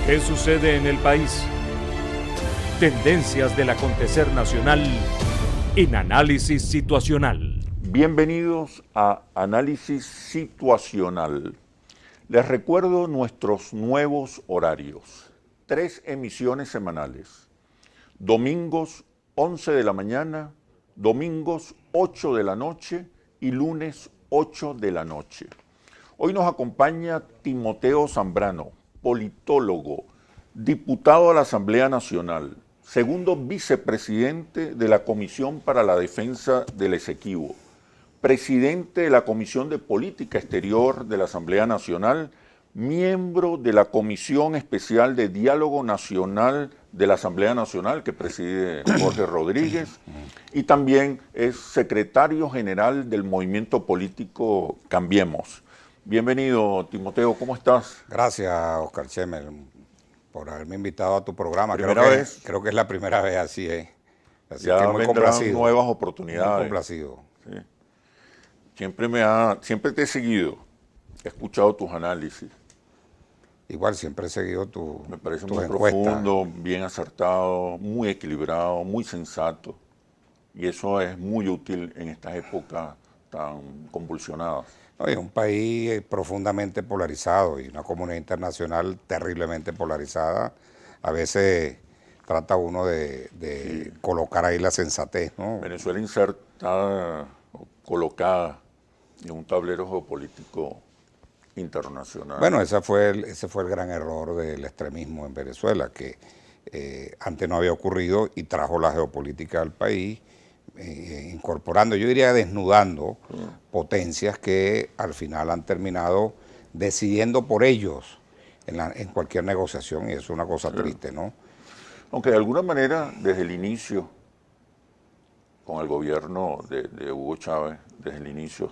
¿Qué sucede en el país? Tendencias del acontecer nacional en Análisis Situacional. Bienvenidos a Análisis Situacional. Les recuerdo nuestros nuevos horarios. 3 emisiones semanales. Domingos 11 de la mañana, domingos 8 de la noche y lunes 8 de la noche. Hoy nos acompaña Timoteo Zambrano, politólogo, diputado a la Asamblea Nacional, segundo vicepresidente de la Comisión para la Defensa del Esequibo, presidente de la Comisión de Política Exterior de la Asamblea Nacional, miembro de la Comisión Especial de Diálogo Nacional de la Asamblea Nacional, que preside Jorge Rodríguez, y también es secretario general del movimiento político Cambiemos. Bienvenido, Timoteo, ¿cómo estás? Gracias, Oscar Chemel, por haberme invitado a tu programa. ¿Primera vez? Creo que es la primera vez, así es. Así Ya que muy vendrán complacido. nuevas oportunidades. Muy complacido. Sí. Siempre te he seguido, he escuchado tus análisis. Igual siempre he seguido Me parece tus muy encuestas. profundo, bien acertado, muy equilibrado, muy sensato. Y eso es muy útil en estas épocas tan convulsionadas. No, y un país profundamente polarizado y una comunidad internacional terriblemente polarizada. A veces trata uno de colocar ahí la sensatez, ¿no? Venezuela insertada o colocada en un tablero geopolítico internacional. Bueno, ese fue el gran error del extremismo en Venezuela, que antes no había ocurrido y trajo la geopolítica al país, incorporando, yo diría desnudando potencias que al final han terminado decidiendo por ellos en cualquier negociación, y eso es una cosa triste, ¿no? Aunque de alguna manera, desde el inicio, con el gobierno de Hugo Chávez, desde el inicio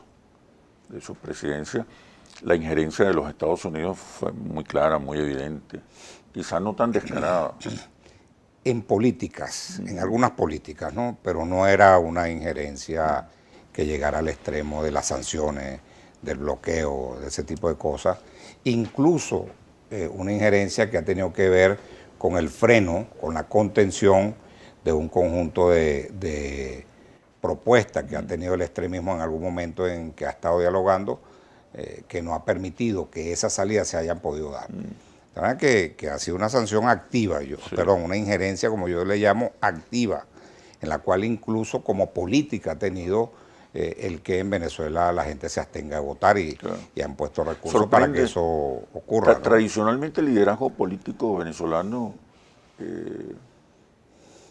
de su presidencia, la injerencia de los Estados Unidos fue muy clara, muy evidente, quizás no tan descarada. En políticas, en algunas políticas, ¿no? Pero no era una injerencia que llegara al extremo de las sanciones, del bloqueo, de ese tipo de cosas. Incluso una injerencia que ha tenido que ver con el freno, con la contención de un conjunto de propuestas que ha tenido el extremismo en algún momento en que ha estado dialogando, que no ha permitido que esas salidas se hayan podido dar. La verdad que ha sido una sanción activa, una injerencia, como yo le llamo, activa, en la cual incluso como política ha tenido el que en Venezuela la gente se abstenga de votar y han puesto recursos para que eso ocurra, ¿no? Tradicionalmente el liderazgo político venezolano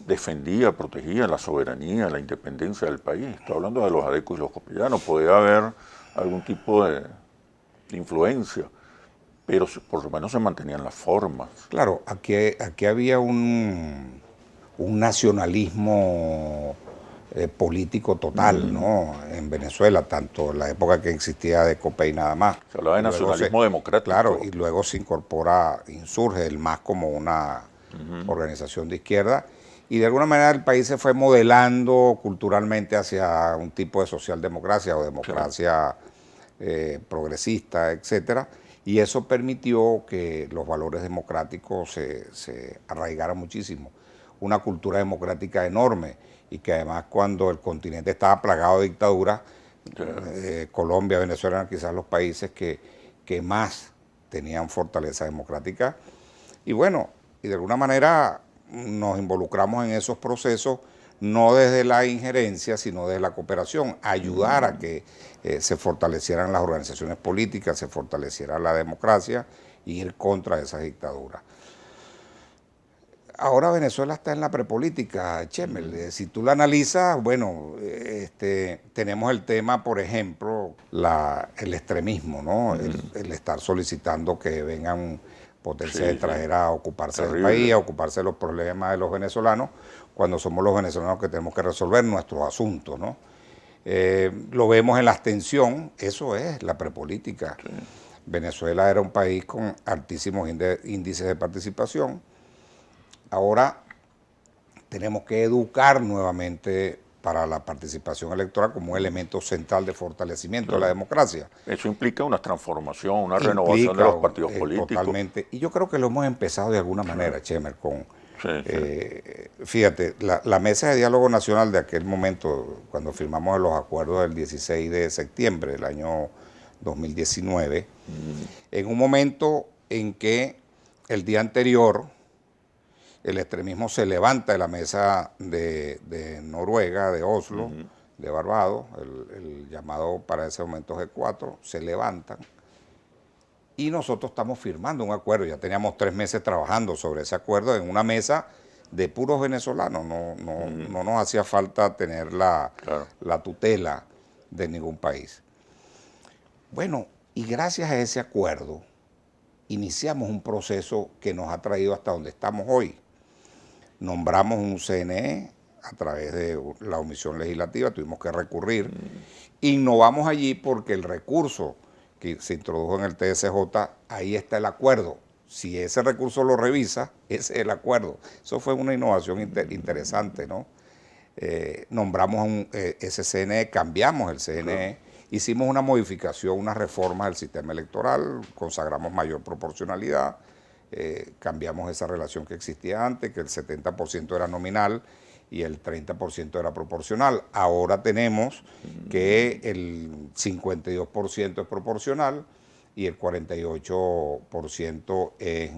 defendía, protegía la soberanía, la independencia del país. Estoy hablando de los adecos y los copillanos. Podía haber algún tipo de influencia, pero por lo menos se mantenían las formas. Claro, aquí había un nacionalismo político total, ¿no? En Venezuela, tanto en la época que existía de Copey nada más. Se hablaba de nacionalismo democrático. Claro, y luego se insurge el MAS como una organización de izquierda, y de alguna manera el país se fue modelando culturalmente hacia un tipo de socialdemocracia o democracia progresista, etcétera, y eso permitió que los valores democráticos se arraigaran muchísimo. Una cultura democrática enorme, y que además cuando el continente estaba plagado de dictaduras, Colombia, Venezuela eran quizás los países que más tenían fortaleza democrática. Y bueno, y de alguna manera nos involucramos en esos procesos, no desde la injerencia, sino desde la cooperación, ayudar a que se fortalecieran las organizaciones políticas, se fortaleciera la democracia y ir contra esas dictaduras. Ahora Venezuela está en la prepolítica, Chemel. Si tú la analizas, bueno, tenemos el tema, por ejemplo, el extremismo, ¿no? El estar solicitando que vengan potencias extranjeras a ocuparse del país, a ocuparse de los problemas de los venezolanos, cuando somos los venezolanos que tenemos que resolver nuestros asuntos, ¿no? Lo vemos en la abstención, eso es la prepolítica. Sí. Venezuela era un país con altísimos índices de participación. Ahora tenemos que educar nuevamente para la participación electoral como un elemento central de fortalecimiento de la democracia. Eso implica una transformación, una renovación de los partidos políticos. Totalmente. Y yo creo que lo hemos empezado de alguna manera, Chemer, con... Sí. Fíjate, la Mesa de Diálogo Nacional de aquel momento, cuando firmamos los acuerdos del 16 de septiembre del año 2019, en un momento en que el día anterior el extremismo se levanta de la mesa de Noruega, de Oslo, de Barbados, el llamado para ese momento G4, se levantan y nosotros estamos firmando un acuerdo. Ya teníamos 3 meses trabajando sobre ese acuerdo en una mesa de puros venezolanos. No nos hacía falta tener la tutela de ningún país. Bueno, y gracias a ese acuerdo iniciamos un proceso que nos ha traído hasta donde estamos hoy. Nombramos un CNE a través de la omisión legislativa, tuvimos que recurrir. Innovamos allí porque el recurso que se introdujo en el TSJ, ahí está el acuerdo. Si ese recurso lo revisa, ese es el acuerdo. Eso fue una innovación interesante, ¿no? Nombramos ese CNE, cambiamos el CNE, hicimos una modificación, unas reformas del sistema electoral, consagramos mayor proporcionalidad, cambiamos esa relación que existía antes, que el 70% era nominal y el 30% era proporcional. Ahora tenemos que el 52% es proporcional y el 48% es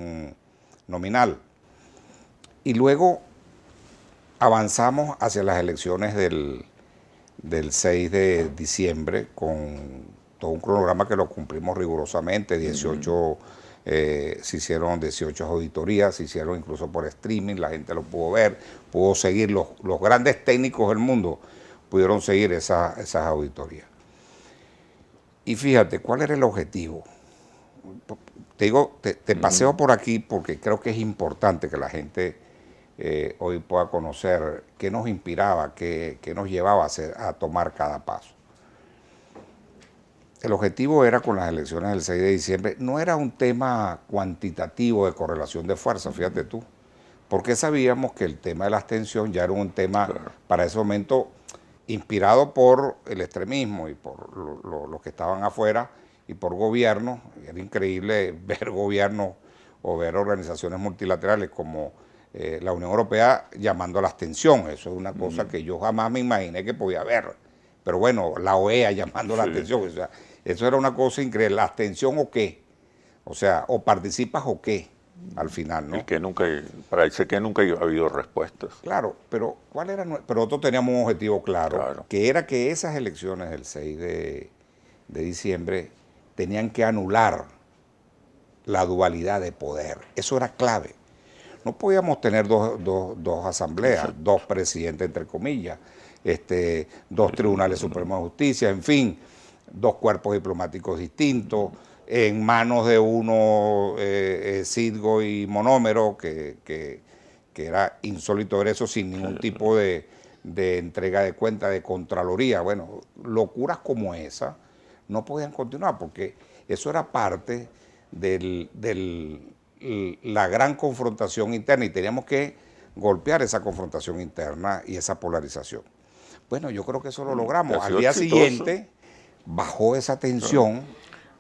nominal. Y luego avanzamos hacia las elecciones del 6 de diciembre con todo un cronograma que lo cumplimos rigurosamente, 18 se hicieron 18 auditorías, se hicieron incluso por streaming, la gente lo pudo ver, pudo seguir, los grandes técnicos del mundo pudieron seguir esas auditorías. Y fíjate, ¿cuál era el objetivo? Te digo, te paseo por aquí porque creo que es importante que la gente hoy pueda conocer qué nos inspiraba, qué nos llevaba a tomar cada paso. El objetivo era con las elecciones del 6 de diciembre, no era un tema cuantitativo de correlación de fuerza, fíjate tú, porque sabíamos que el tema de la abstención ya era un tema para ese momento inspirado por el extremismo y por los que estaban afuera y por gobiernos. Era increíble ver gobiernos o ver organizaciones multilaterales como la Unión Europea llamando a la abstención. Eso es una cosa que yo jamás me imaginé que podía haber. Pero bueno, la OEA llamando a la abstención, o sea, eso era una cosa increíble. ¿La abstención o qué? O sea, o participas o qué, al final, ¿no? El que nunca, parece que nunca ha habido respuestas. Claro, pero ¿cuál era? Pero nosotros teníamos un objetivo claro, que era que esas elecciones del 6 de diciembre tenían que anular la dualidad de poder. Eso era clave. No podíamos tener dos asambleas, dos presidentes, entre comillas, dos tribunales supremos de justicia, en fin, dos cuerpos diplomáticos distintos, en manos de uno Citgo y Monómero, que era insólito ver eso sin ningún tipo de entrega de cuenta, de contraloría. Bueno, locuras como esa no podían continuar porque eso era parte de la gran confrontación interna y teníamos que golpear esa confrontación interna y esa polarización. Bueno, yo creo que eso lo logramos. Al día siguiente bajó esa tensión.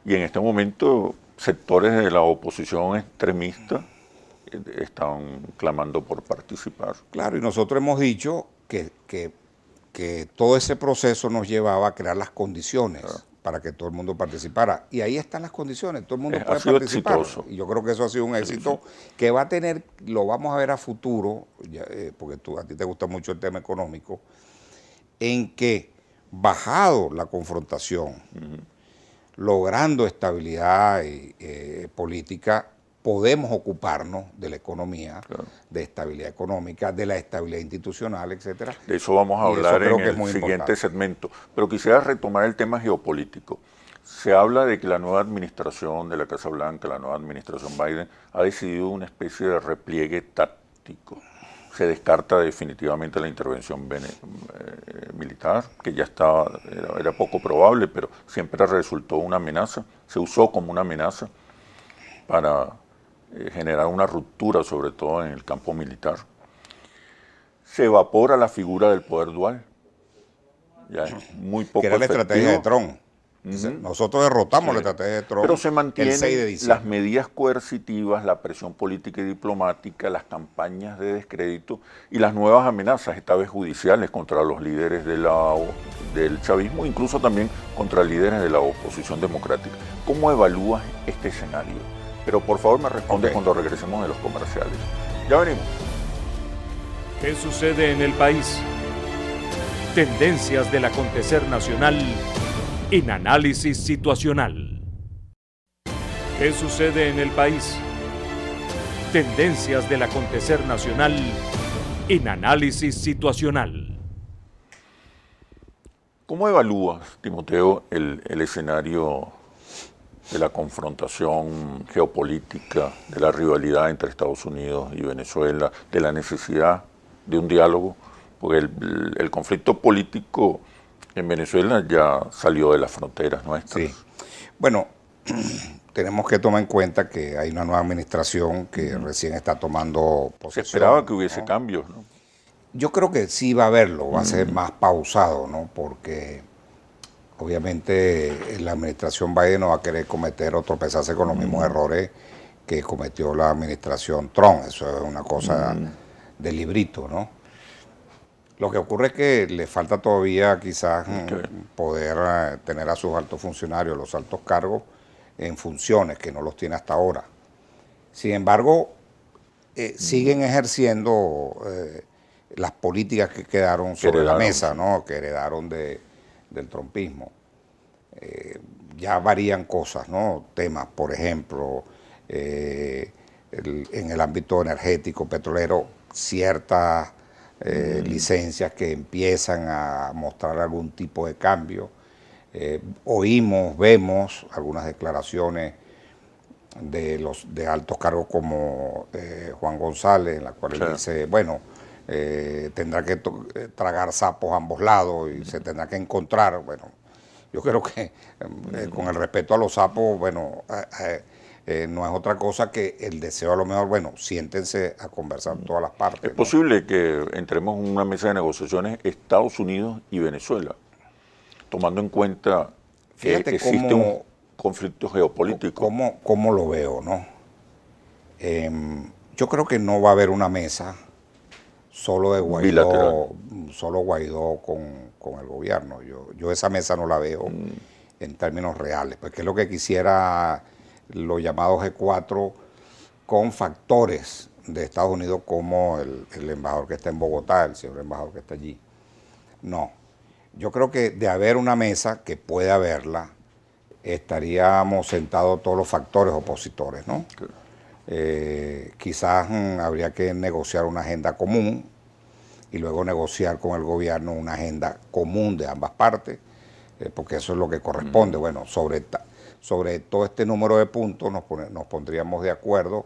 Y en este momento sectores de la oposición extremista están clamando por participar. Claro, y nosotros hemos dicho que todo ese proceso nos llevaba a crear las condiciones para que todo el mundo participara. Y ahí están las condiciones, todo el mundo puede participar. Exitoso. Y yo creo que eso ha sido un éxito que va a tener, lo vamos a ver a futuro, porque a ti te gusta mucho el tema económico, en que bajado la confrontación, logrando estabilidad política, podemos ocuparnos de la economía, de estabilidad económica, de la estabilidad institucional, etcétera. De eso vamos a hablar en el siguiente segmento. Pero quisiera retomar el tema geopolítico. Se habla de que la nueva administración de la Casa Blanca, la nueva administración Biden, ha decidido una especie de repliegue táctico. Se descarta definitivamente la intervención militar, que ya era poco probable, pero siempre resultó una amenaza, se usó como una amenaza para generar una ruptura, sobre todo en el campo militar. Se evapora la figura del poder dual, ya es muy poco que era la estrategia de efectivo. Trump. Nosotros derrotamos la estrategia de Trump Pero se el 6 de mantienen diciembre. las medidas coercitivas, la presión política y diplomática, las campañas de descrédito y las nuevas amenazas, esta vez judiciales, contra los líderes del chavismo, incluso también contra líderes de la oposición democrática. ¿Cómo evalúas este escenario? Pero por favor me respondes cuando regresemos de los comerciales. Ya venimos. ¿Qué sucede en el país? Tendencias del acontecer nacional en Análisis Situacional. ¿Qué sucede en el país? Tendencias del acontecer nacional en Análisis Situacional. ¿Cómo evalúas, Timoteo, el escenario de la confrontación geopolítica, de la rivalidad entre Estados Unidos y Venezuela, de la necesidad de un diálogo? Porque el conflicto político en Venezuela ya salió de las fronteras nuestras. Sí. Bueno, tenemos que tomar en cuenta que hay una nueva administración que recién está tomando Se posesión. esperaba que hubiese ¿no? cambios, ¿no? Yo creo que sí va a haberlo, va a ser más pausado, ¿no? Porque obviamente la administración Biden no va a querer cometer o tropezarse con los mismos errores que cometió la administración Trump. Eso es una cosa de librito, ¿no? Lo que ocurre es que le falta todavía quizás poder tener a sus altos funcionarios, los altos cargos, en funciones que no los tiene hasta ahora. Sin embargo, siguen ejerciendo las políticas que quedaron sobre la mesa, ¿no? Que heredaron del trumpismo. Ya varían cosas, ¿no? Temas, por ejemplo, en el ámbito energético, petrolero, ciertas licencias que empiezan a mostrar algún tipo de cambio. Vemos algunas declaraciones de altos cargos como Juan González, en la cual él dice, bueno, tendrá que tragar sapos a ambos lados y se tendrá que encontrar. Bueno, yo creo que con el respeto a los sapos, bueno, no es otra cosa que el deseo, a lo mejor, bueno, siéntense a conversar todas las partes. Es posible que entremos en una mesa de negociaciones Estados Unidos y Venezuela, tomando en cuenta que existe un conflicto geopolítico. ¿Cómo lo veo, no? Yo creo que no va a haber una mesa solo de Guaidó, bilateral. Solo Guaidó con el gobierno. Yo esa mesa no la veo en términos reales, porque es lo que quisiera los llamados G4 con factores de Estados Unidos como el embajador que está en Bogotá, el señor embajador que está allí. No, yo creo que de haber una mesa, que puede haberla, estaríamos sentados todos los factores opositores, ¿no? Quizás habría que negociar una agenda común y luego negociar con el gobierno una agenda común de ambas partes, porque eso es lo que corresponde. Bueno, sobre todo este número de puntos nos pondríamos de acuerdo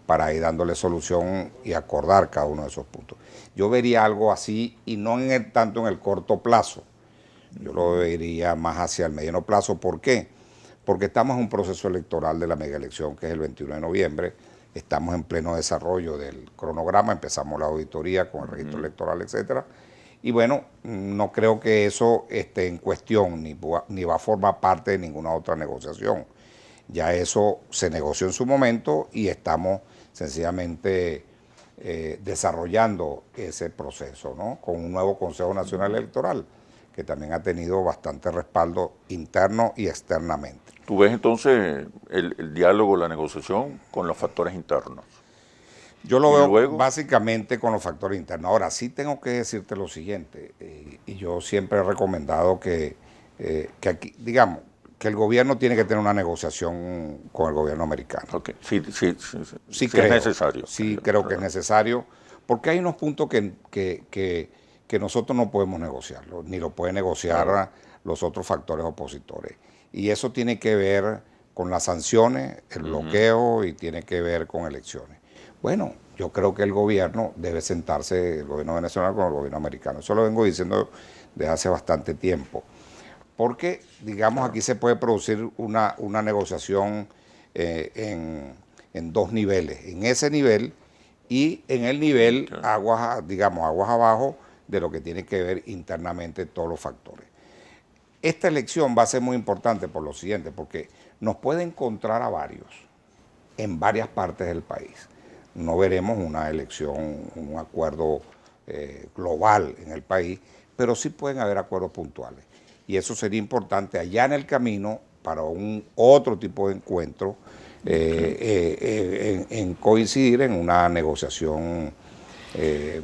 para ir dándole solución y acordar cada uno de esos puntos. Yo vería algo así, y no tanto en el corto plazo, yo lo vería más hacia el mediano plazo. ¿Por qué? Porque estamos en un proceso electoral de la mega elección, que es el 21 de noviembre, estamos en pleno desarrollo del cronograma, empezamos la auditoría con el registro electoral, etcétera. Y bueno, no creo que eso esté en cuestión, ni va a formar parte de ninguna otra negociación. Ya eso se negoció en su momento y estamos sencillamente desarrollando ese proceso, ¿no? Con un nuevo Consejo Nacional Electoral, que también ha tenido bastante respaldo interno y externamente. ¿Tú ves entonces el diálogo, la negociación con los factores internos? Yo lo veo básicamente con los factores internos. Ahora, sí tengo que decirte lo siguiente, y yo siempre he recomendado que aquí, digamos, que el gobierno tiene que tener una negociación con el gobierno americano. Okay. Sí, sí creo, es necesario. Sí, creo que es necesario, porque hay unos puntos que nosotros no podemos negociarlo, ni lo pueden negociar los otros factores opositores. Y eso tiene que ver con las sanciones, el bloqueo, y tiene que ver con elecciones. Bueno, yo creo que el gobierno debe sentarse, el gobierno venezolano con el gobierno americano. Eso lo vengo diciendo desde hace bastante tiempo. Porque, digamos, aquí se puede producir una negociación en dos niveles. En ese nivel y en el nivel aguas abajo de lo que tiene que ver internamente todos los factores. Esta elección va a ser muy importante por lo siguiente, porque nos puede encontrar a varios en varias partes del país. No veremos una elección, un acuerdo global en el país, pero sí pueden haber acuerdos puntuales. Y eso sería importante allá en el camino para un otro tipo de encuentro, en coincidir en una negociación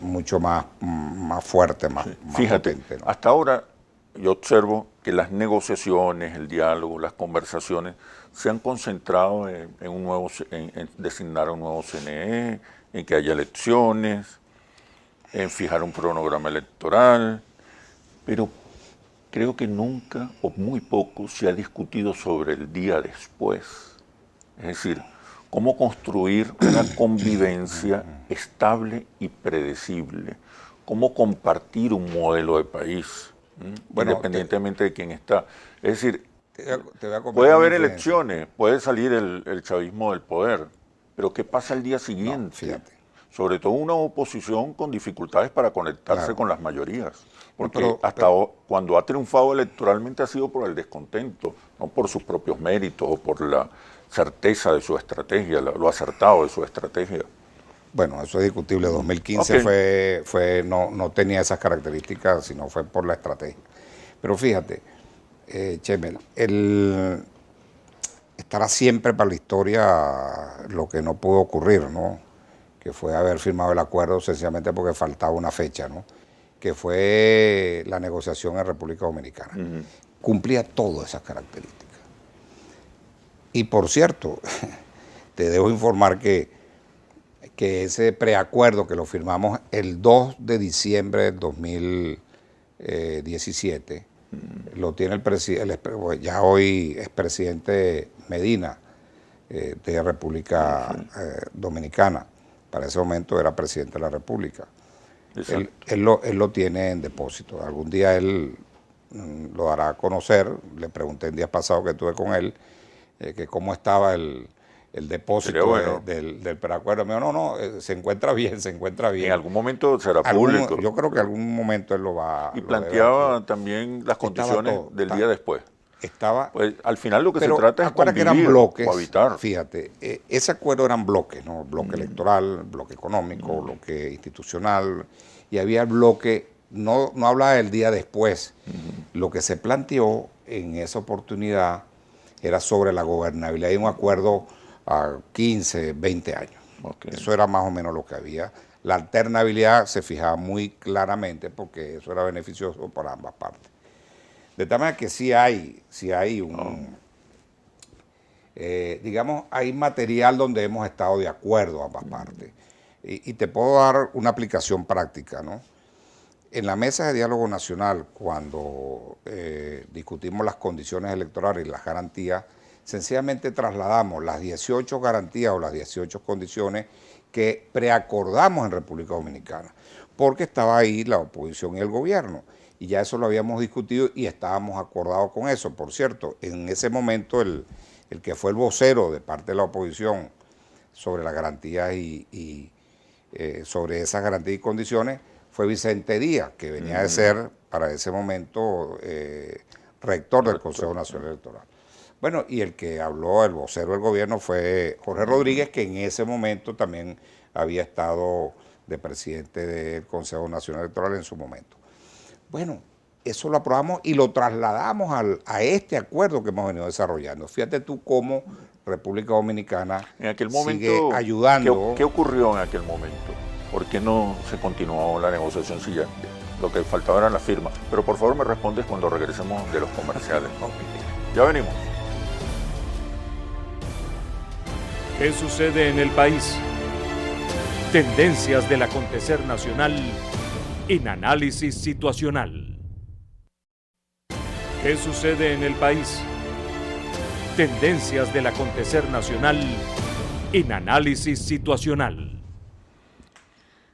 mucho más fuerte, más Fíjate, potente, ¿no? hasta ahora yo observo que las negociaciones, el diálogo, las conversaciones se han concentrado en designar un nuevo CNE, en que haya elecciones, en fijar un cronograma electoral, pero creo que nunca o muy poco se ha discutido sobre el día después. Es decir, cómo construir una convivencia estable y predecible, cómo compartir un modelo de país, Bueno, independientemente de quién está. Es decir, te voy a comentar puede haber una diferencia. elecciones, puede salir el chavismo del poder, pero ¿qué pasa el día siguiente? No, fíjate. Sobre todo una oposición con dificultades para conectarse Claro. con las mayorías. Porque Pero cuando ha triunfado electoralmente ha sido por el descontento, no por sus propios méritos o por la certeza de su estrategia, lo acertado de su estrategia. bueno, eso es discutible. 2015 Ok. no tenía esas características, sino fue por la estrategia. Pero fíjate, Chemel, estará siempre para la historia lo que no pudo ocurrir, ¿no? Que fue haber firmado el acuerdo sencillamente porque faltaba una fecha, ¿no? Que fue la negociación en República Dominicana. Cumplía todas esas características. Y por cierto, te debo informar que ese preacuerdo que lo firmamos el 2 de diciembre del 2017, lo tiene el presidente, ya hoy es presidente Medina de República Dominicana. Para ese momento era presidente de la República. Él lo tiene en depósito. Algún día él lo dará a conocer. Le pregunté el día pasado que estuve con él, que cómo estaba el depósito bueno. del preacuerdo. Me dijo, no, se encuentra bien, se encuentra bien. En algún momento será público. Yo creo que en algún momento él lo va Y lo planteaba debe- también las Estaba condiciones todo, del día después. Estaba... Pues al final lo que Pero se trata es acuérdate que eran convivir, bloques, cohabitar. fíjate, ese acuerdo eran bloques, ¿no? Bloque electoral, bloque económico, bloque institucional, y había el bloque, no hablaba del día después. Lo que se planteó en esa oportunidad era sobre la gobernabilidad y un acuerdo a 15, 20 años. Okay. Eso era más o menos lo que había. La alternabilidad se fijaba muy claramente porque eso era beneficioso para ambas partes. De tal manera que sí hay un, digamos, hay material donde hemos estado de acuerdo ambas partes. Y te puedo dar una aplicación práctica, ¿no? En la mesa de diálogo nacional, cuando discutimos las condiciones electorales y las garantías, sencillamente trasladamos las 18 garantías o las 18 condiciones que preacordamos en República Dominicana, porque estaba ahí la oposición y el gobierno. Y ya eso lo habíamos discutido y estábamos acordados con eso. Por cierto, en ese momento el que fue el vocero de parte de la oposición sobre las garantías y sobre esas garantías y condiciones fue Vicente Díaz, que venía de ser para ese momento rector del Consejo Nacional Electoral. Bueno, y el que habló, el vocero del gobierno, fue Jorge Rodríguez, que en ese momento también había estado de presidente del Consejo Nacional Electoral en su momento. Bueno, eso lo aprobamos y lo trasladamos a este acuerdo que hemos venido desarrollando. Fíjate tú cómo República Dominicana En aquel momento, sigue ayudando. ¿qué ocurrió en aquel momento? ¿Por qué no se continuó la negociación siguiente? Lo que faltaba eran las firmas. Pero por favor me respondes cuando regresemos de los comerciales. Ya venimos. ¿Qué sucede en el país? Tendencias del acontecer nacional en análisis situacional. ¿Qué sucede en el país? Tendencias del acontecer nacional en análisis situacional.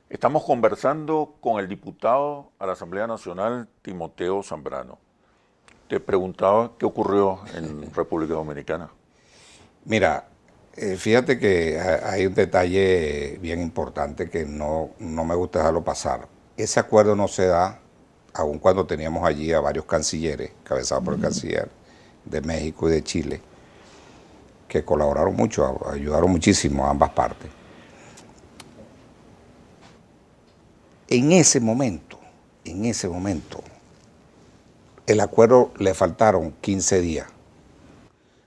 Estamos conversando con el diputado a la Asamblea Nacional, Timoteo Zambrano. Te preguntaba qué ocurrió en República Dominicana. Mira, fíjate que hay un detalle bien importante que no me gusta dejarlo pasar, ese acuerdo no se da, aun cuando teníamos allí a varios cancilleres, cabezados por el canciller de México y de Chile, que colaboraron mucho, ayudaron muchísimo a ambas partes. En ese momento, el acuerdo le faltaron 15 días.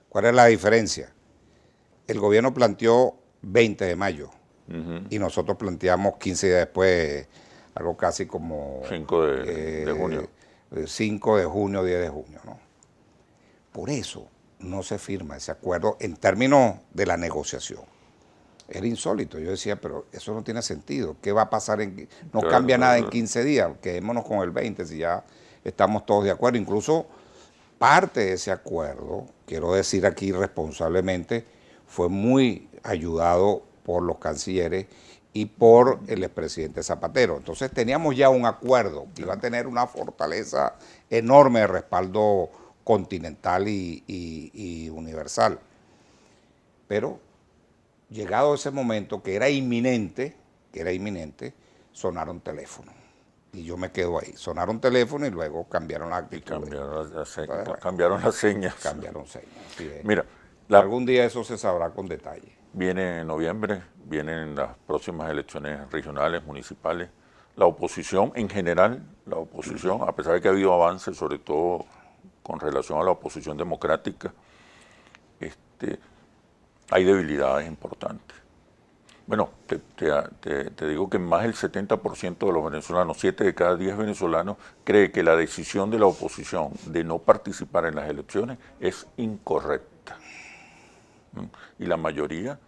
¿Cuál es la diferencia? El gobierno planteó 20 de mayo y nosotros planteamos 15 días después, algo casi como 5 de junio. 5 de junio, 10 de junio, ¿no? Por eso no se firma ese acuerdo en términos de la negociación. Era insólito. Yo decía, pero eso no tiene sentido. ¿Qué va a pasar? No cambia nada en 15 días. Quedémonos con el 20 si ya estamos todos de acuerdo. Incluso parte de ese acuerdo, quiero decir aquí responsablemente, fue muy ayudado por los cancilleres y por el expresidente Zapatero. Entonces teníamos ya un acuerdo que iba a tener una fortaleza enorme de respaldo continental y universal. Pero llegado ese momento que era inminente, sonaron teléfonos. Y yo me quedo ahí. Sonaron teléfono y luego cambiaron las actitudes. Cambiaron las señas. Cambiaron señas. Sí, Mira, algún día eso se sabrá con detalle. Viene en noviembre, vienen las próximas elecciones regionales, municipales. La oposición en general, a pesar de que ha habido avances, sobre todo con relación a la oposición democrática, hay debilidades importantes. Bueno, te digo que más del 70% de los venezolanos, 7 de cada 10 venezolanos, cree que la decisión de la oposición de no participar en las elecciones es incorrecta. Y la mayoría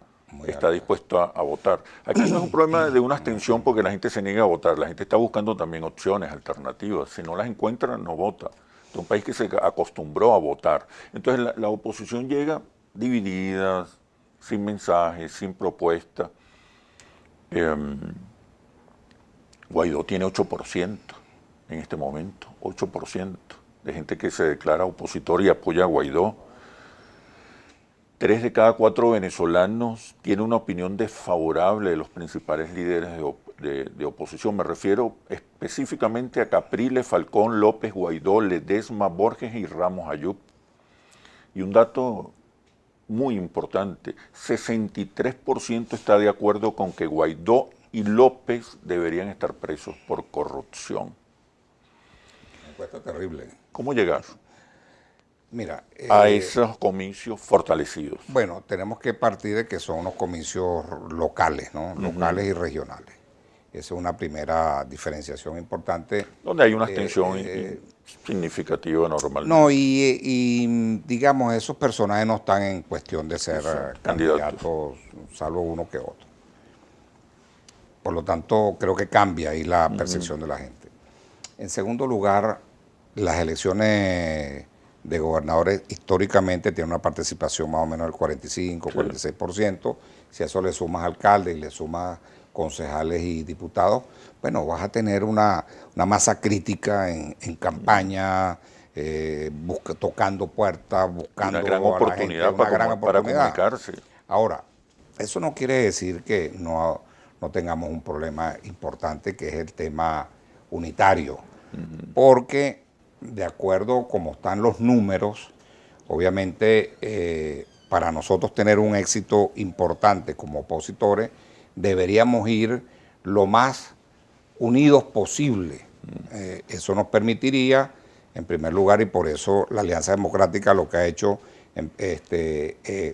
está dispuesta a votar. Aquí no es un problema de una abstención porque la gente se niega a votar, la gente está buscando también opciones, alternativas. Si no las encuentra, no vota. Es un país que se acostumbró a votar. Entonces la oposición llega dividida, sin mensajes, sin propuesta. Guaidó tiene 8% en este momento, 8% de gente que se declara opositor y apoya a Guaidó. 3 de cada 4 venezolanos tiene una opinión desfavorable de los principales líderes de oposición. Me refiero específicamente a Capriles, Falcón, López, Guaidó, Ledesma, Borges y Ramos Ayub. Y un dato muy importante, 63% está de acuerdo con que Guaidó y López deberían estar presos por corrupción. Me cuesta terrible. ¿Cómo llegar? Mira, a esos comicios fortalecidos? Bueno, tenemos que partir de que son unos comicios locales, ¿no? Locales y regionales. Esa es una primera diferenciación importante. Donde hay una abstención significativa normalmente. No, y digamos, esos personajes no están en cuestión de ser candidatos, salvo uno que otro. Por lo tanto, creo que cambia ahí la percepción de la gente. En segundo lugar, las elecciones de gobernadores históricamente tienen una participación más o menos del 45, 46%. Si a eso le sumas alcaldes y le sumas concejales y diputados, bueno, vas a tener una masa crítica en campaña, tocando puertas, buscando una gran oportunidad para comunicarse. Ahora, eso no quiere decir que no tengamos un problema importante, que es el tema unitario, porque de acuerdo como están los números, obviamente para nosotros tener un éxito importante como opositores, deberíamos ir lo más unidos posible. Eso nos permitiría, en primer lugar, y por eso la Alianza Democrática lo que ha hecho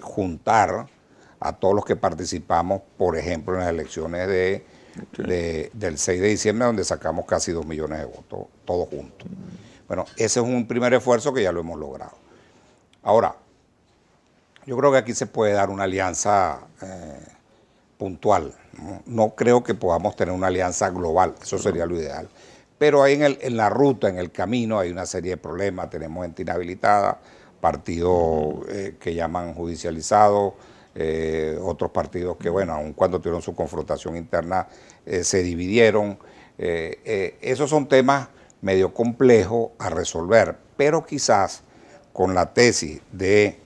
juntar a todos los que participamos, por ejemplo, en las elecciones del 6 de diciembre, donde sacamos casi 2 millones de votos, todos juntos. Bueno, ese es un primer esfuerzo que ya lo hemos logrado. Ahora, yo creo que aquí se puede dar una alianza puntual. No creo que podamos tener una alianza global, eso sería lo ideal. Pero ahí en la ruta, en el camino, hay una serie de problemas. Tenemos gente inhabilitada, partidos que llaman judicializados, otros partidos que, bueno, aun cuando tuvieron su confrontación interna, se dividieron. Esos son temas medio complejos a resolver, pero quizás con la tesis de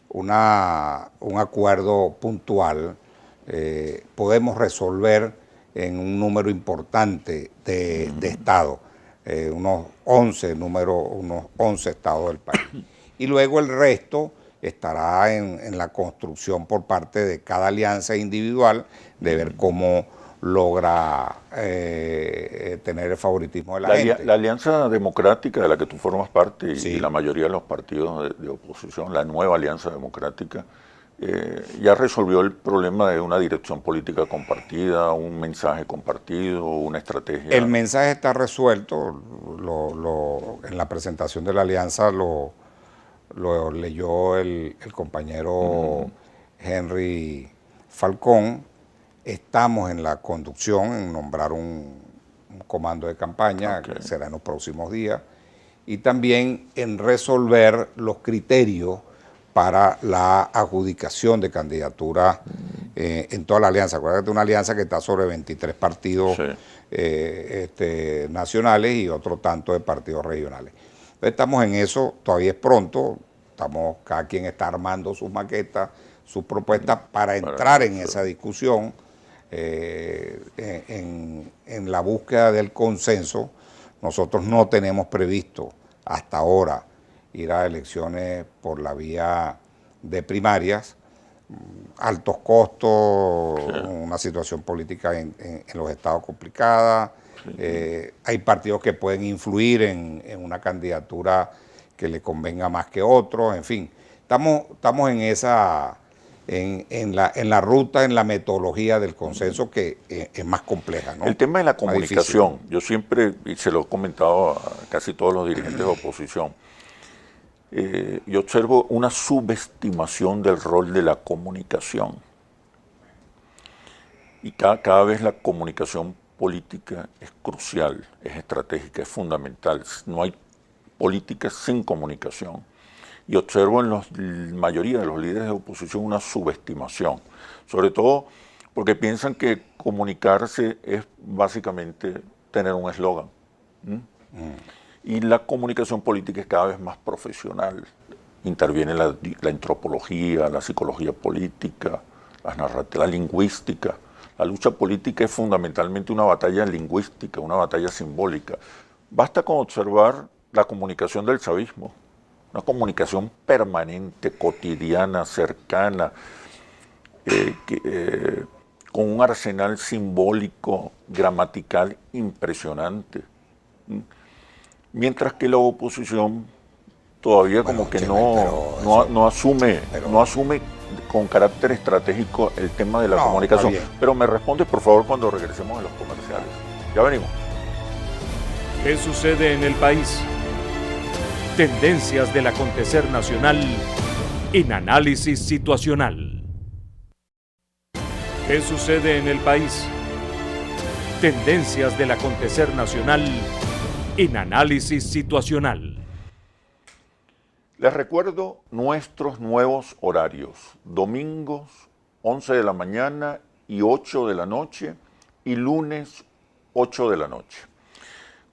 un acuerdo puntual podemos resolver en un número importante de estados, unos 11 estados del país. Y luego el resto estará en la construcción por parte de cada alianza individual de ver cómo logra tener el favoritismo de la gente. La Alianza Democrática de la que tú formas parte y, Sí. y la mayoría de los partidos de oposición, la nueva Alianza Democrática, ya resolvió el problema de una dirección política compartida, un mensaje compartido, una estrategia. El mensaje está resuelto, en la presentación de la alianza lo leyó el compañero Henry Falcón. Estamos en la conducción, en nombrar un comando de campaña, que será en los próximos días, y también en resolver los criterios para la adjudicación de candidaturas en toda la alianza. Acuérdate, una alianza que está sobre 23 partidos nacionales y otro tanto de partidos regionales. Entonces estamos en eso, todavía es pronto, cada quien está armando sus maquetas, sus propuestas para entrar en esa discusión, en la búsqueda del consenso. Nosotros no tenemos previsto hasta ahora ir a elecciones por la vía de primarias, altos costos, una situación política en los estados complicada. Hay partidos que pueden influir en una candidatura que le convenga más que otros, en fin. Estamos en esa, en la ruta, en la metodología del consenso, que es más compleja, ¿no? El tema de la comunicación, yo siempre, y se lo he comentado a casi todos los dirigentes de oposición, yo observo una subestimación del rol de la comunicación. Y cada vez la comunicación política es crucial, es estratégica, es fundamental. No hay política sin comunicación. Y observo en la mayoría de los líderes de oposición una subestimación, sobre todo porque piensan que comunicarse es básicamente tener un eslogan. Y la comunicación política es cada vez más profesional. Interviene la antropología, la psicología política, la lingüística. La lucha política es fundamentalmente una batalla lingüística, una batalla simbólica. Basta con observar la comunicación del chavismo, una comunicación permanente, cotidiana, cercana, con un arsenal simbólico, gramatical impresionante. Mientras que la oposición todavía como que no asume con carácter estratégico el tema de la comunicación. Pero me respondes, por favor, cuando regresemos a los comerciales. Ya venimos. ¿Qué sucede en el país? Tendencias del acontecer nacional en análisis situacional. ¿Qué sucede en el país? Tendencias del acontecer nacional en análisis situacional. Les recuerdo nuestros nuevos horarios: domingos 11 de la mañana y 8 de la noche, y lunes 8 de la noche.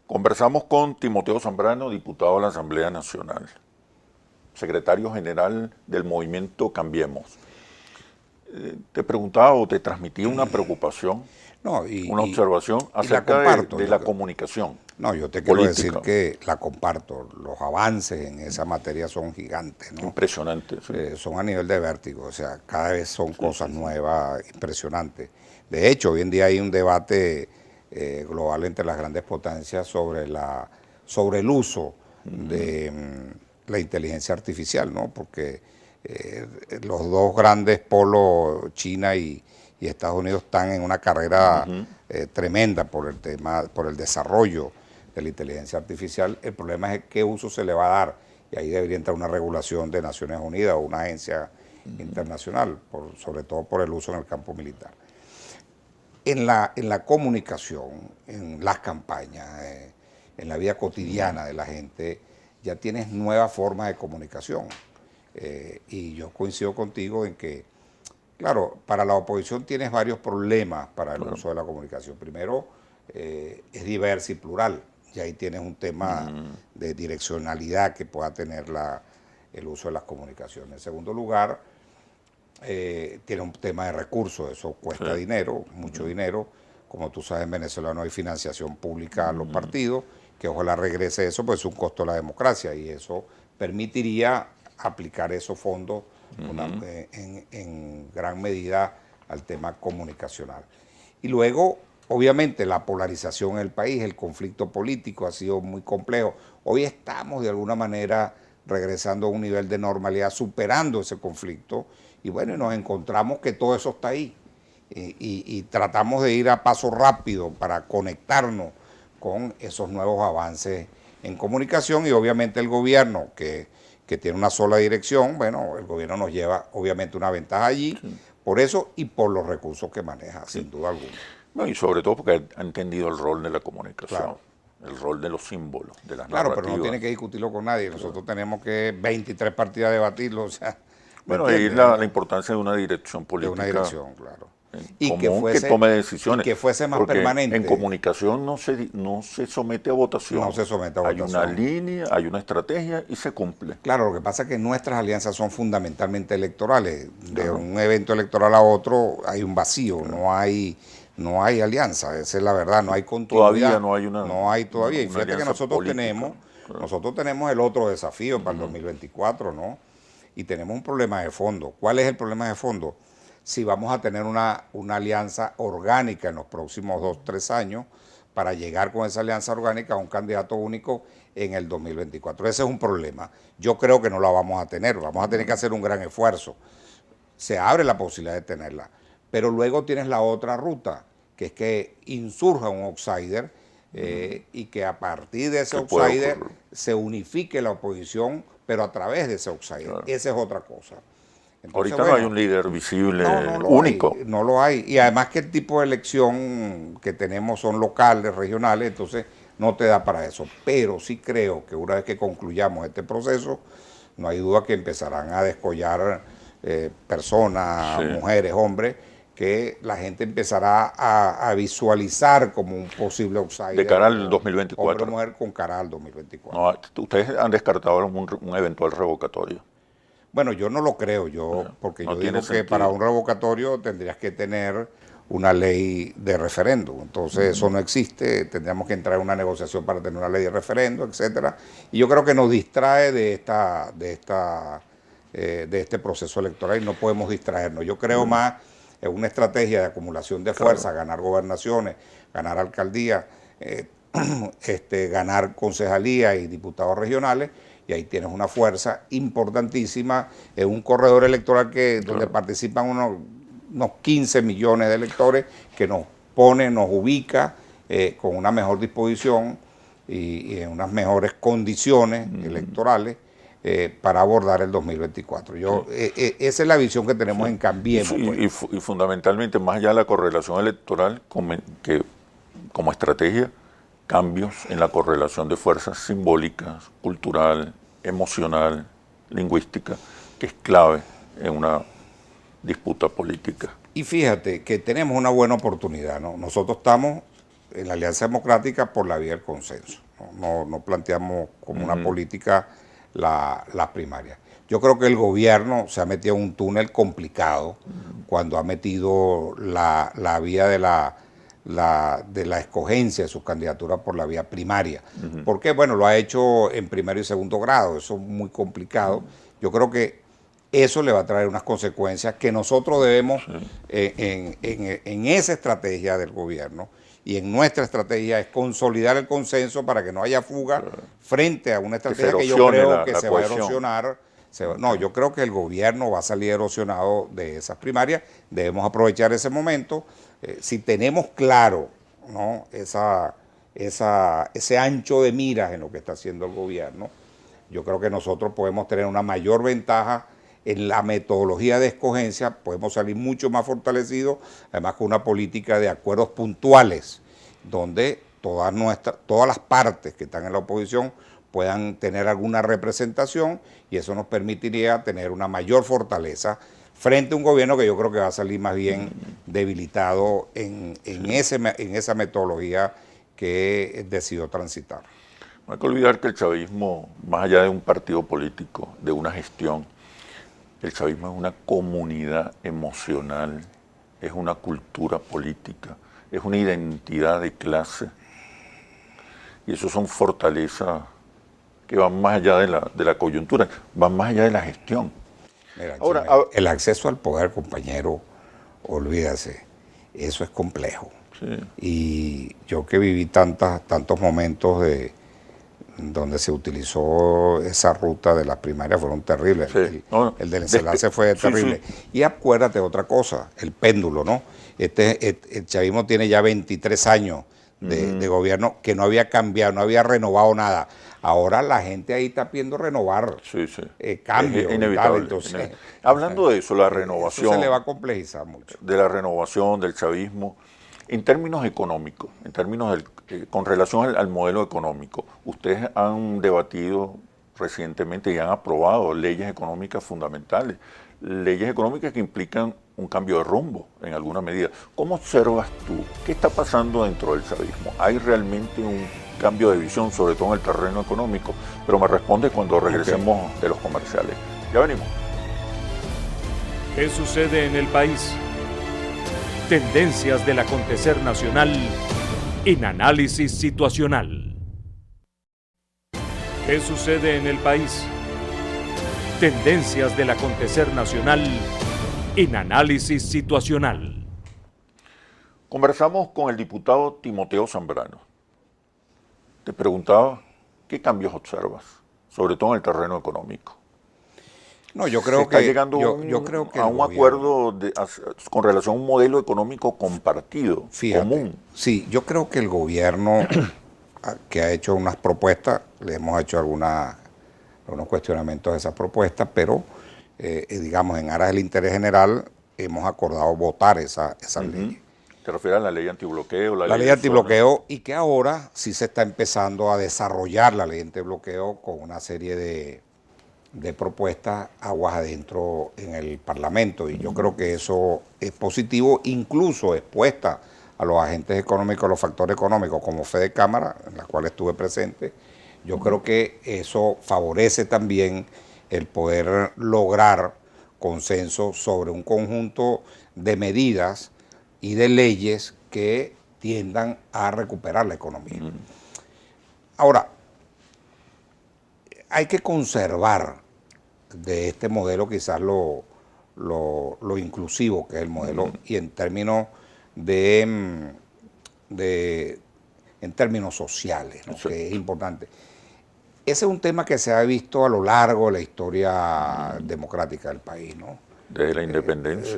Conversamos con Timoteo Zambrano, diputado de la Asamblea Nacional, secretario general del movimiento Cambiemos. Te preguntaba o te transmitía una preocupación, una observación acerca de la comunicación. No, yo te quiero decir que la comparto. Los avances en esa materia son gigantes, ¿no? Impresionantes. Sí. Son a nivel de vértigo, o sea, cada vez son cosas nuevas, impresionantes. De hecho, hoy en día hay un debate global entre las grandes potencias sobre el uso de la inteligencia artificial, ¿no? Porque los dos grandes polos, China y Estados Unidos, están en una carrera tremenda por el desarrollo de la inteligencia artificial. El problema es qué uso se le va a dar, y ahí debería entrar una regulación de Naciones Unidas o una agencia internacional, sobre todo por el uso en el campo militar. En la comunicación, en las campañas, en la vida cotidiana de la gente, ya tienes nuevas formas de comunicación. Y yo coincido contigo en que, claro, para la oposición tienes varios problemas para el uso de la comunicación. Primero, es diversa y plural, y ahí tienes un tema de direccionalidad que pueda tener el uso de las comunicaciones. En segundo lugar, tiene un tema de recursos, eso cuesta dinero, mucho dinero, Como tú sabes, en Venezuela no hay financiación pública a los partidos, que ojalá regrese eso, pues es un costo de la democracia y eso permitiría aplicar esos fondos en gran medida al tema comunicacional. Y luego, obviamente, la polarización en el país, el conflicto político ha sido muy complejo. Hoy estamos de alguna manera regresando a un nivel de normalidad, superando ese conflicto y bueno, nos encontramos que todo eso está ahí. Y tratamos de ir a paso rápido para conectarnos con esos nuevos avances en comunicación y obviamente el gobierno que tiene una sola dirección, bueno, el gobierno nos lleva obviamente una ventaja allí, por eso y por los recursos que maneja, sin duda alguna. No, y sobre todo porque ha entendido el rol de la comunicación, Claro. El rol de los símbolos, de las Claro, narrativas. pero no tiene que discutirlo con nadie, nosotros tenemos que 23 partidas debatirlo, o sea, Bueno, ahí la importancia de una dirección de política. una dirección, claro. Y que tome decisiones. Y que fuese más porque permanente. En comunicación no se somete a votación. No se somete a votación. Hay una línea, hay una estrategia y se cumple. Claro, lo que pasa es que nuestras alianzas son fundamentalmente electorales. De un evento electoral a otro hay un vacío, no hay alianza, esa es la verdad, no hay continuidad. Todavía no hay una. No hay todavía. Y una fíjate que alianza nosotros política. tenemos el otro desafío para el 2024, ¿no? Y tenemos un problema de fondo. ¿Cuál es el problema de fondo? Si vamos a tener una alianza orgánica en los próximos 2, 3 años para llegar con esa alianza orgánica a un candidato único en el 2024. Ese es un problema. Yo creo que no la vamos a tener, vamos a tener que hacer un gran esfuerzo. Se abre la posibilidad de tenerla, pero luego tienes la otra ruta, que es que insurja un outsider y que a partir de ese outsider se unifique la oposición, pero a través de ese outsider. Claro. Esa es otra cosa. Entonces, ahorita no hay un líder visible único. No lo hay. Y además que el tipo de elección que tenemos son locales, regionales, entonces no te da para eso. Pero sí creo que una vez que concluyamos este proceso, no hay duda que empezarán a descollar personas, mujeres, hombres, que la gente empezará a visualizar como un posible outsider. De cara al 2024. Hombre o mujer con cara al 2024. No, ustedes han descartado un eventual revocatorio. Bueno, yo no lo creo, porque yo digo que para un revocatorio tendrías que tener una ley de referendo. Entonces eso no existe, tendríamos que entrar en una negociación para tener una ley de referendo, etcétera. Y yo creo que nos distrae de este proceso electoral y no podemos distraernos. Yo creo más en una estrategia de acumulación de fuerza, ganar gobernaciones, ganar alcaldías, ganar concejalías y diputados regionales. Y ahí tienes una fuerza importantísima en un corredor electoral donde participan unos 15 millones de electores que nos ubica con una mejor disposición y en unas mejores condiciones electorales para abordar el 2024. Esa es la visión que tenemos en Cambiemos. Y fundamentalmente, más allá de la correlación electoral, que como estrategia, cambios en la correlación de fuerzas simbólicas, cultural, emocional, lingüística, que es clave en una disputa política. Y fíjate que tenemos una buena oportunidad, ¿no? Nosotros estamos en la Alianza Democrática por la vía del consenso, no planteamos como una política la primaria. Yo creo que el gobierno se ha metido en un túnel complicado cuando ha metido la vía de la escogencia de sus candidaturas por la vía primaria. Porque, bueno, lo ha hecho en primero y segundo grado, eso es muy complicado. Yo creo que eso le va a traer unas consecuencias que nosotros debemos, en esa estrategia del gobierno y en nuestra estrategia, es consolidar el consenso para que no haya fuga frente a una estrategia que yo creo que se va a erosionar. No, yo creo que el gobierno va a salir erosionado de esas primarias, debemos aprovechar ese momento. Si tenemos claro, ¿no?, ese ancho de miras en lo que está haciendo el gobierno, yo creo que nosotros podemos tener una mayor ventaja en la metodología de escogencia, podemos salir mucho más fortalecidos, además con una política de acuerdos puntuales, donde todas las partes que están en la oposición puedan tener alguna representación y eso nos permitiría tener una mayor fortaleza frente a un gobierno que yo creo que va a salir más bien debilitado en esa metodología que decidió transitar. No hay que olvidar que el chavismo, más allá de un partido político, de una gestión, el chavismo es una comunidad emocional, es una cultura política, es una identidad de clase. Y eso son fortalezas que van más allá de la coyuntura, van más allá de la gestión. Mira, Ahora, el acceso al poder, compañero, olvídase, eso es complejo. sí. Y yo que viví tantos momentos donde se utilizó esa ruta de las primarias fueron terribles. Sí. El del enlace fue terrible. Sí. Y acuérdate de otra cosa, el péndulo, ¿no? El chavismo tiene ya 23 años de gobierno que no había cambiado, no había renovado nada. Ahora la gente ahí está pidiendo renovar cambios. Es inevitable. Entonces, hablando de eso, la renovación. Eso se le va a complejizar mucho. De la renovación, del chavismo, en términos económicos, con relación al modelo económico, ustedes han debatido recientemente y han aprobado leyes económicas fundamentales, leyes económicas que implican un cambio de rumbo en alguna medida. ¿Cómo observas tú? ¿Qué está pasando dentro del chavismo? ¿Hay realmente un cambio de visión, sobre todo en el terreno económico? Pero me responde cuando regresemos de los comerciales. Ya venimos. ¿Qué sucede en el país? Tendencias del acontecer nacional en análisis situacional. ¿Qué sucede en el país? Tendencias del acontecer nacional en análisis situacional. Conversamos con el diputado Timoteo Zambrano. Te preguntaba, ¿qué cambios observas, sobre todo en el terreno económico? No, yo creo está que llegando yo creo que a un acuerdo con relación a un modelo económico compartido, común. Sí, yo creo que el gobierno que ha hecho unas propuestas, le hemos hecho algunos cuestionamientos de esas propuestas, pero digamos, en aras del interés general, hemos acordado votar esas leyes. ¿Te refieres a la ley antibloqueo? La ley antibloqueo, y que ahora sí se está empezando a desarrollar la ley antibloqueo con una serie de propuestas aguas adentro en el Parlamento. Y yo creo que eso es positivo, incluso expuesta a los agentes económicos, a los factores económicos, como Fede Cámara, en la cual estuve presente. Yo creo que eso favorece también el poder lograr consenso sobre un conjunto de medidas y de leyes que tiendan a recuperar la economía. Ahora, hay que conservar de este modelo quizás lo inclusivo que es el modelo y en términos en términos sociales, ¿no? Que es importante. Ese es un tema que se ha visto a lo largo de la historia democrática del país, ¿no? Desde la independencia.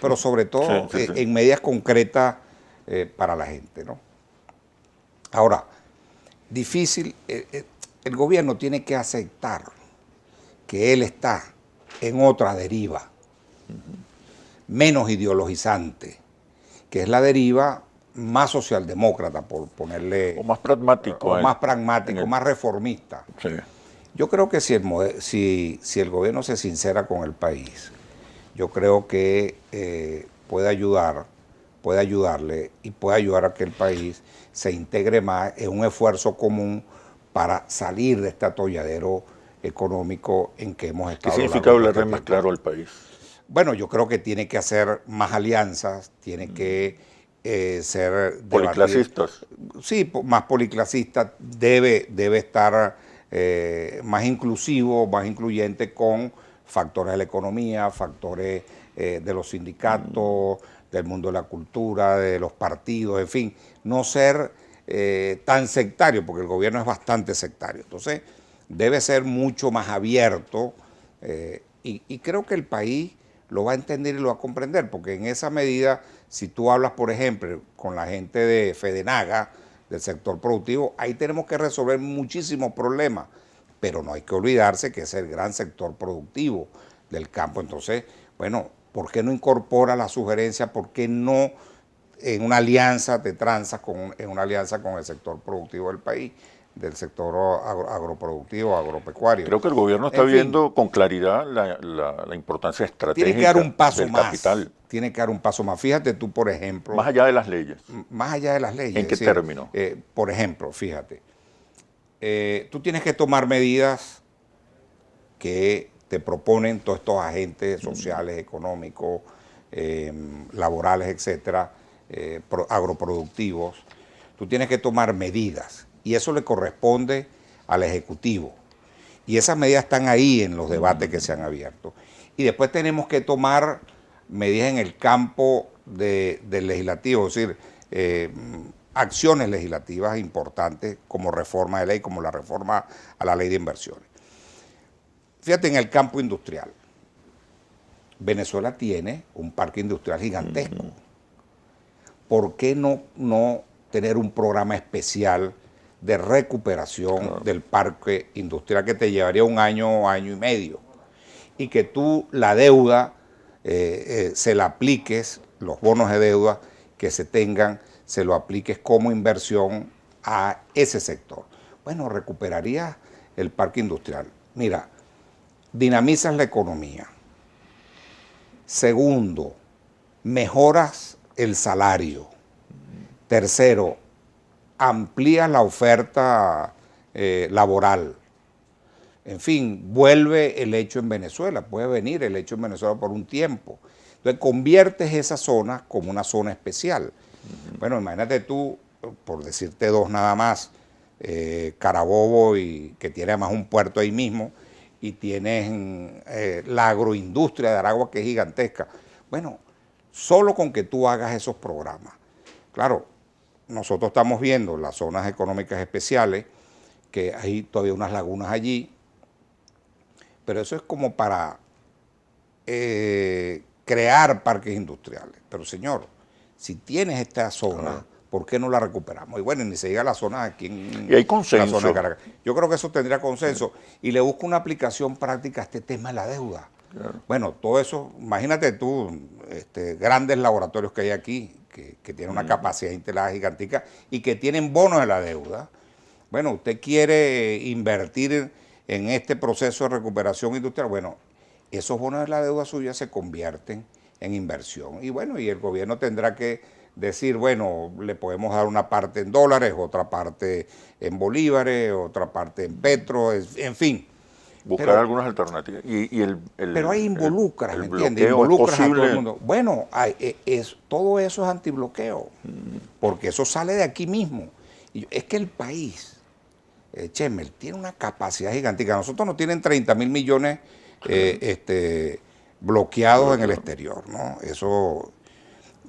Pero sobre todo sí. En medidas concretas para la gente, ¿no? Ahora, difícil, el gobierno tiene que aceptar que él está en otra deriva, menos ideologizante, que es la deriva más socialdemócrata, por ponerle... O más pragmático. O más pragmático, más reformista. Sí. Yo creo que si el gobierno se sincera con el país, yo creo que puede ayudarle y puede ayudar a que el país se integre más en un esfuerzo común para salir de este atolladero económico en que hemos estado. ¿Qué significa hablarle más claro al país? Bueno, yo creo que tiene que hacer más alianzas, tiene que ser... Policlasistas. Sí, más policlasista, debe estar más inclusivo, más incluyente con factores de la economía, factores de los sindicatos, del mundo de la cultura, de los partidos, en fin, no ser tan sectario, porque el gobierno es bastante sectario. Entonces, debe ser mucho más abierto y creo que el país lo va a entender y lo va a comprender, porque en esa medida, si tú hablas, por ejemplo, con la gente de Fedenaga, del sector productivo, ahí tenemos que resolver muchísimos problemas, pero no hay que olvidarse que es el gran sector productivo del campo. Entonces, bueno, ¿por qué no incorpora la sugerencia? ¿Por qué no en una alianza te transas en una alianza con el sector productivo del país, del sector agroproductivo, agropecuario? Creo que el gobierno está viendo con claridad la importancia estratégica tiene que dar un paso del más, capital. Tiene que dar un paso más. Fíjate tú, por ejemplo... Más allá de las leyes. Más allá de las leyes. ¿En qué término? Por ejemplo, fíjate, tú tienes que tomar medidas que te proponen todos estos agentes sociales, económicos, laborales, etcétera, agroproductivos, tú tienes que tomar medidas y eso le corresponde al Ejecutivo. Y esas medidas están ahí en los debates que se han abierto. Y después tenemos que tomar medidas en el campo del legislativo, es decir, acciones legislativas importantes como reforma de ley, como la reforma a la ley de inversiones. Fíjate, en el campo industrial, Venezuela tiene un parque industrial gigantesco. ¿Por qué no tener un programa especial de recuperación del parque industrial que te llevaría un año y medio? Y que tú la deuda se la apliques, los bonos de deuda que se tengan, se lo apliques como inversión a ese sector. Bueno, recuperarías el parque industrial. Mira, dinamizas la economía. Segundo, mejoras el salario. Tercero, amplías la oferta laboral. En fin, vuelve el hecho en Venezuela, puede venir el hecho en Venezuela por un tiempo. Entonces conviertes esa zona como una zona especial. Bueno, imagínate tú, por decirte dos nada más, Carabobo, que tiene además un puerto ahí mismo, y tienes la agroindustria de Aragua, que es gigantesca. Bueno, solo con que tú hagas esos programas. Claro, nosotros estamos viendo las zonas económicas especiales, que hay todavía unas lagunas allí, pero eso es como para crear parques industriales. Pero señor, si tienes esta zona, ¿por qué no la recuperamos? Y bueno, ni se diga la zona aquí y hay consenso. La zona de Caracas. Yo creo que eso tendría consenso. Y le busco una aplicación práctica a este tema de la deuda. Claro. Bueno, todo eso, imagínate tú, grandes laboratorios que hay aquí, que tienen una capacidad instalada gigantesca y que tienen bonos de la deuda. Bueno, usted quiere invertir en este proceso de recuperación industrial. Bueno, esos bonos de la deuda suya se convierten en inversión. Y bueno, y el gobierno tendrá que decir, bueno, le podemos dar una parte en dólares, otra parte en bolívares, otra parte en petro, en fin. Buscar algunas alternativas. Pero ahí involucras, ¿me entiendes? Involucras a todo el mundo. Bueno, todo eso es antibloqueo, porque eso sale de aquí mismo. Y es que el país, Chemel, tiene una capacidad gigantesca. Nosotros nos tienen 30.000 millones bloqueados en el exterior, ¿no? Eso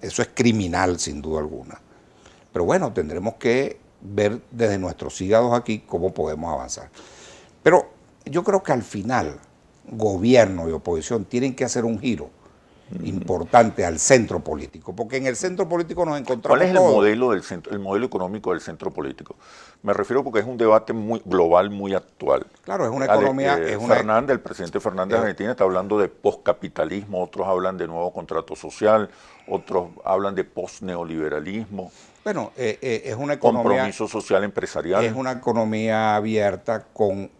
es criminal, sin duda alguna. Pero bueno, tendremos que ver desde nuestros hígados aquí cómo podemos avanzar. Pero yo creo que al final, gobierno y oposición tienen que hacer un giro importante al centro político, porque en el centro político nos encontramos. ¿Cuál es el modelo del centro, el modelo económico del centro político? Me refiero porque es un debate muy global, muy actual. Claro, es una economía. El presidente Fernández de Argentina está hablando de poscapitalismo, otros hablan de nuevo contrato social, otros hablan de posneoliberalismo. Bueno, es una economía. Compromiso social empresarial. Es una economía abierta con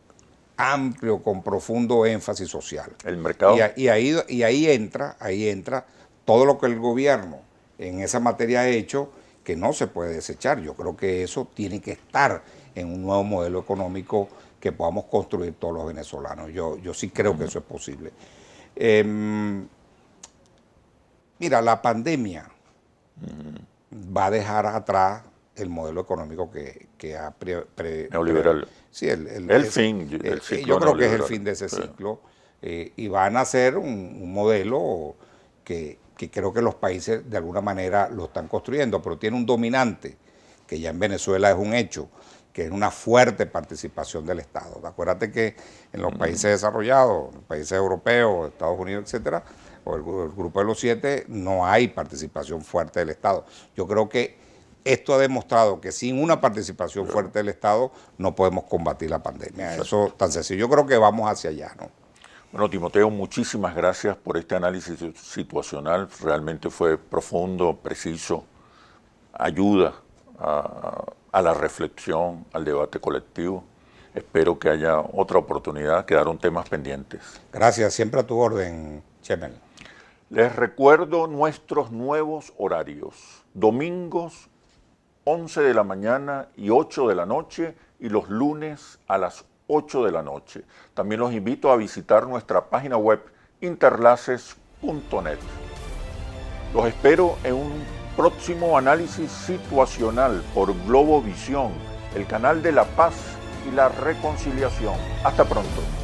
profundo énfasis social. El mercado. Y ahí entra todo lo que el gobierno en esa materia ha hecho, que no se puede desechar. Yo creo que eso tiene que estar en un nuevo modelo económico que podamos construir todos los venezolanos. Yo sí creo que eso es posible. Mira, la pandemia va a dejar atrás el modelo económico que ha neoliberal. Sí, el fin. Yo creo que es el fin de ese ciclo. Y van a ser un modelo que creo que los países de alguna manera lo están construyendo, pero tiene un dominante, que ya en Venezuela es un hecho, que es una fuerte participación del Estado. Acuérdate que en los países desarrollados, los países europeos, Estados Unidos, etcétera, o el grupo de los 7, no hay participación fuerte del Estado. Yo creo que esto ha demostrado que sin una participación fuerte del Estado no podemos combatir la pandemia. Eso es tan sencillo. Yo creo que vamos hacia allá, ¿no? Bueno, Timoteo, muchísimas gracias por este análisis situacional. Realmente fue profundo, preciso, ayuda a la reflexión, al debate colectivo. Espero que haya otra oportunidad, quedaron temas pendientes. Gracias, siempre a tu orden, Chemel. Les recuerdo nuestros nuevos horarios. Domingos, 11 de la mañana y 8 de la noche, y los lunes a las 8 de la noche. También los invito a visitar nuestra página web interlaces.net. Los espero en un próximo análisis situacional por Globovisión, el canal de la paz y la reconciliación. Hasta pronto.